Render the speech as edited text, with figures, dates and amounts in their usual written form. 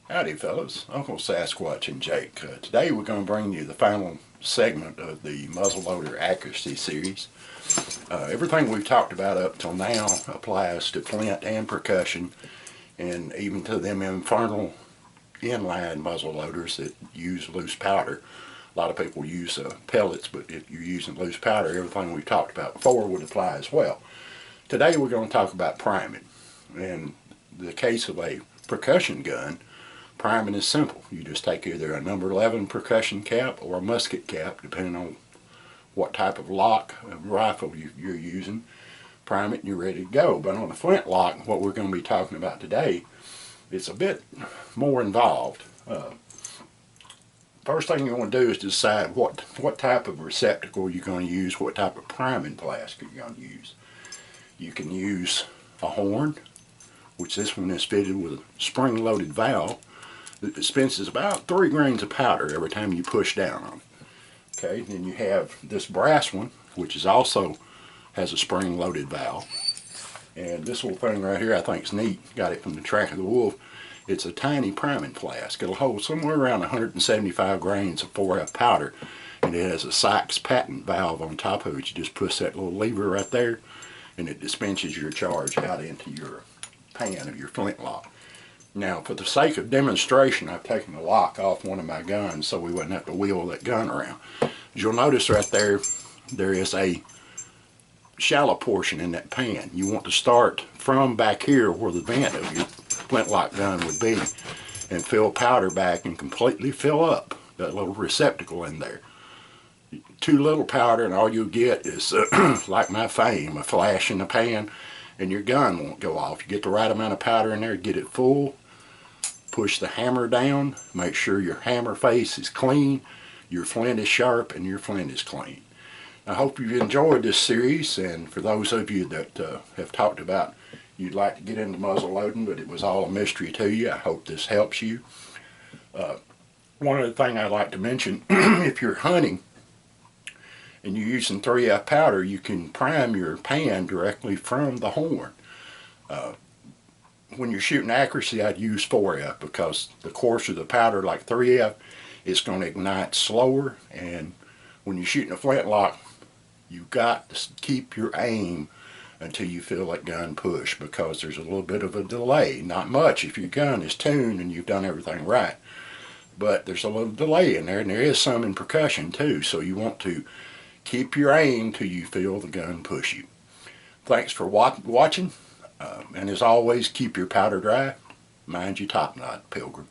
Howdy fellas, Uncle Sasquatch and Jake. Today we're going to bring you the final segment of the muzzleloader accuracy series. Everything we've talked about up till now applies to flint and percussion, and even to them infernal inline muzzleloaders that use loose powder. A lot of people use pellets, but if you're using loose powder, everything we've talked about before would apply as well. Today we're going to talk about priming. In the case of a percussion gun, priming is simple. You just take either a number 11 percussion cap or a musket cap, depending on what type of lock of rifle you're using. Prime it and you're ready to go. But on a flintlock, what we're going to be talking about today, it's a bit more involved. First thing you want to do is decide what type of receptacle you're going to use, what type of priming flask you're going to use. You can use a horn, which this one is fitted with a spring-loaded valve that dispenses about 3 grains of powder every time you push down on it. Okay, then you have this brass one, which is also has a spring-loaded valve. And this little thing right here I think is neat. Got it from the Track of the Wolf. It's a tiny priming flask. It'll hold somewhere around 175 grains of 4F powder, and it has a Sykes patent valve on top of it. You just push that little lever right there, and it dispenses your charge out into your pan of your flintlock. Now, for the sake of demonstration, I've taken the lock off one of my guns so we wouldn't have to wheel that gun around. As you'll notice right there, there is a shallow portion in that pan. You want to start from back here where the vent of your flintlock gun would be and fill powder back and completely fill up that little receptacle in there. Too little powder and all you'll get is, like my fame, a flash in the pan, and your gun won't go off. You get the right amount of powder in there, get it full, push the hammer down, make sure your hammer face is clean, your flint is sharp, and your flint is clean. I hope you've enjoyed this series, and for those of you that have talked about you'd like to get into muzzle loading, but it was all a mystery to you, I hope this helps you. One other thing I'd like to mention, if you're hunting and you're using 3F powder, you can prime your pan directly from the horn. When you're shooting accuracy, I'd use 4F because the coarser the powder, like 3F, it's going to ignite slower. And when you're shooting a flintlock, you've got to keep your aim until you feel that gun push, because there's a little bit of a delay. Not much if your gun is tuned and you've done everything right, but there's a little delay in there, and there is some in percussion too. So you want to keep your aim till you feel the gun push you. Thanks for watching, and as always, keep your powder dry. Mind your top knot, Pilgrim.